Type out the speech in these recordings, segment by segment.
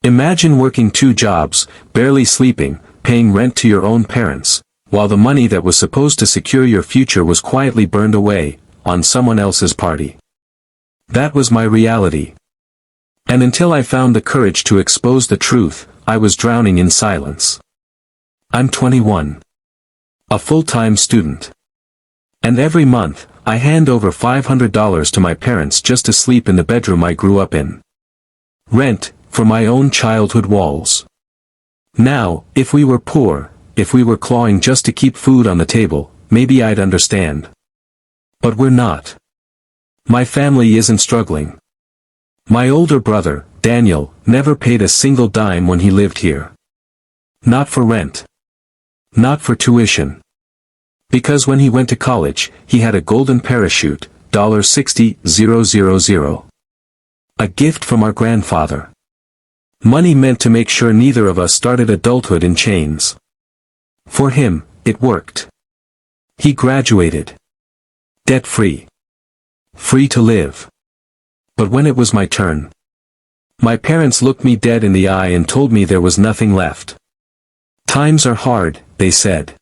Imagine working 2 jobs, barely sleeping, paying rent to your own parents, while the money that was supposed to secure your future was quietly burned away, on someone else's party. That was my reality. And until I found the courage to expose the truth, I was drowning in silence. I'm 21. A full-time student. And every month, I hand over $500 to my parents just to sleep in the bedroom I grew up in. Rent, for my own childhood walls. Now, if we were poor, if we were clawing just to keep food on the table, maybe I'd understand. But we're not. My family isn't struggling. My older brother, Daniel, never paid a single dime when he lived here. Not for rent. Not for tuition. Because when he went to college, he had a golden parachute, $60,000. A gift from our grandfather. Money meant to make sure neither of us started adulthood in chains. For him, it worked. He graduated. Debt-free. Free to live. But when it was my turn, my parents looked me dead in the eye and told me there was nothing left. Times are hard, they said.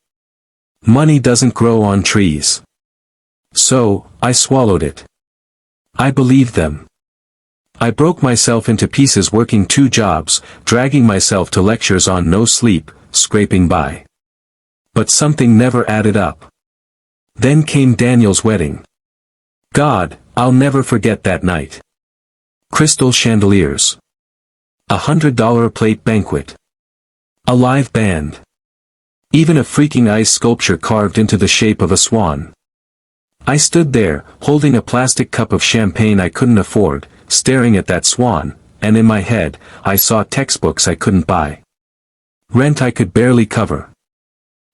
Money doesn't grow on trees. So, I swallowed it. I believed them. I broke myself into pieces working 2 jobs, dragging myself to lectures on no sleep, scraping by. But something never added up. Then came Daniel's wedding. God, I'll never forget that night. Crystal chandeliers. $100 plate banquet. A live band. Even a freaking ice sculpture carved into the shape of a swan. I stood there, holding a plastic cup of champagne I couldn't afford, staring at that swan, and in my head, I saw textbooks I couldn't buy. Rent I could barely cover.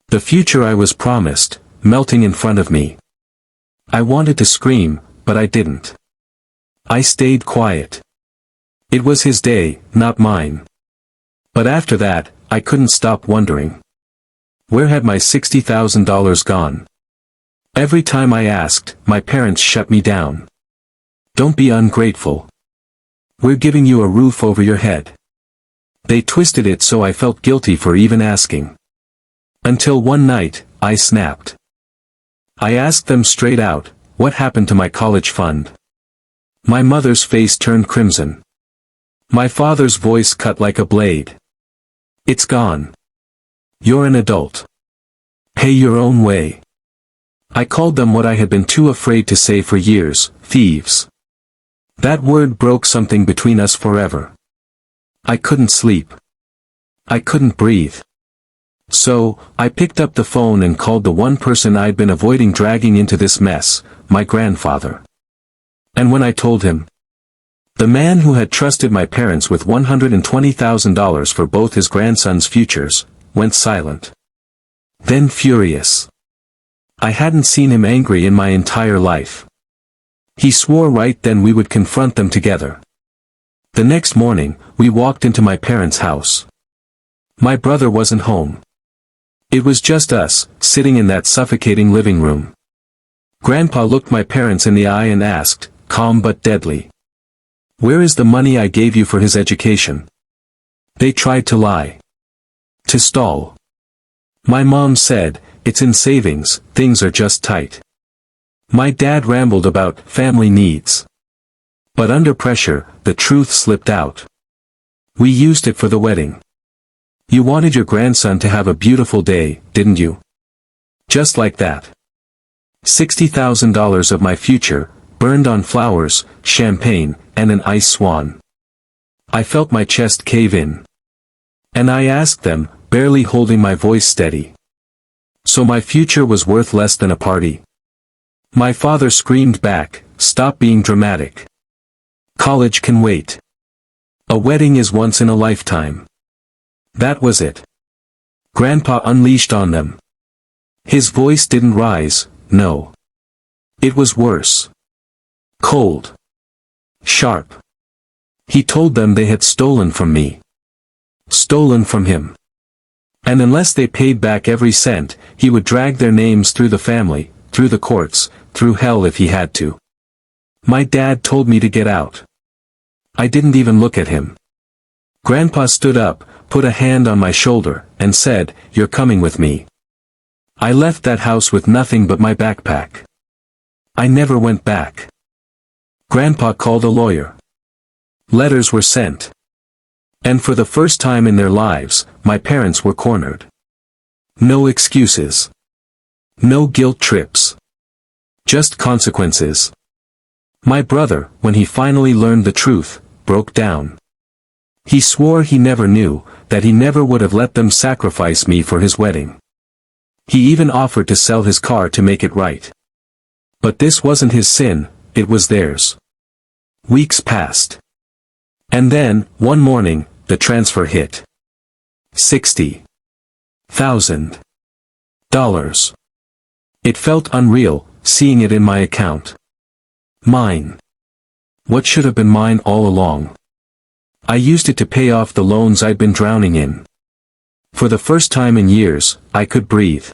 The future I was promised, melting in front of me. I wanted to scream, but I didn't. I stayed quiet. It was his day, not mine. But after that, I couldn't stop wondering. Where had my $60,000 gone? Every time I asked, my parents shut me down. Don't be ungrateful. We're giving you a roof over your head. They twisted it so I felt guilty for even asking. Until one night, I snapped. I asked them straight out, what happened to my college fund? My mother's face turned crimson. My father's voice cut like a blade. It's gone. You're an adult. Pay your own way. I called them what I had been too afraid to say for years, thieves. That word broke something between us forever. I couldn't sleep. I couldn't breathe. So, I picked up the phone and called the one person I'd been avoiding dragging into this mess, my grandfather. And when I told him, the man who had trusted my parents with $120,000 for both his grandsons' futures, went silent. Then furious. I hadn't seen him angry in my entire life. He swore right then we would confront them together. The next morning, we walked into my parents' house. My brother wasn't home. It was just us, sitting in that suffocating living room. Grandpa looked my parents in the eye and asked, calm but deadly. Where is the money I gave you for his education? They tried to lie. To stall. My mom said, it's in savings, things are just tight. My dad rambled about family needs. But under pressure, the truth slipped out. We used it for the wedding. You wanted your grandson to have a beautiful day, didn't you? Just like that. $60,000 of my future, burned on flowers, champagne, and an ice swan. I felt my chest cave in. And I asked them, barely holding my voice steady. So my future was worth less than a party? My father screamed back, stop being dramatic. College can wait. A wedding is once in a lifetime. That was it. Grandpa unleashed on them. His voice didn't rise, no. It was worse. Cold. Sharp. He told them they had stolen from me. Stolen from him. And unless they paid back every cent, he would drag their names through the family, through the courts, through hell if he had to. My dad told me to get out. I didn't even look at him. Grandpa stood up, put a hand on my shoulder, and said, "You're coming with me." I left that house with nothing but my backpack. I never went back. Grandpa called a lawyer. Letters were sent. And for the first time in their lives, my parents were cornered. No excuses. No guilt trips. Just consequences. My brother, when he finally learned the truth, broke down. He swore he never knew, that he never would have let them sacrifice me for his wedding. He even offered to sell his car to make it right. But this wasn't his sin, it was theirs. Weeks passed. And then, one morning, the transfer hit. $60,000. It felt unreal, seeing it in my account. Mine. What should have been mine all along. I used it to pay off the loans I'd been drowning in. For the first time in years, I could breathe.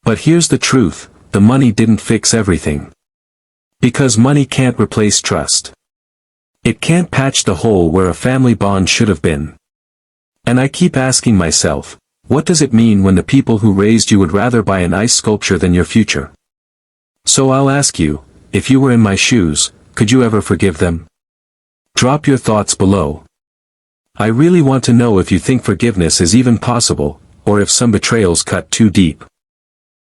But here's the truth, the money didn't fix everything. Because money can't replace trust. It can't patch the hole where a family bond should have been. And I keep asking myself, what does it mean when the people who raised you would rather buy an ice sculpture than your future? So I'll ask you, if you were in my shoes, could you ever forgive them? Drop your thoughts below. I really want to know if you think forgiveness is even possible, or if some betrayals cut too deep.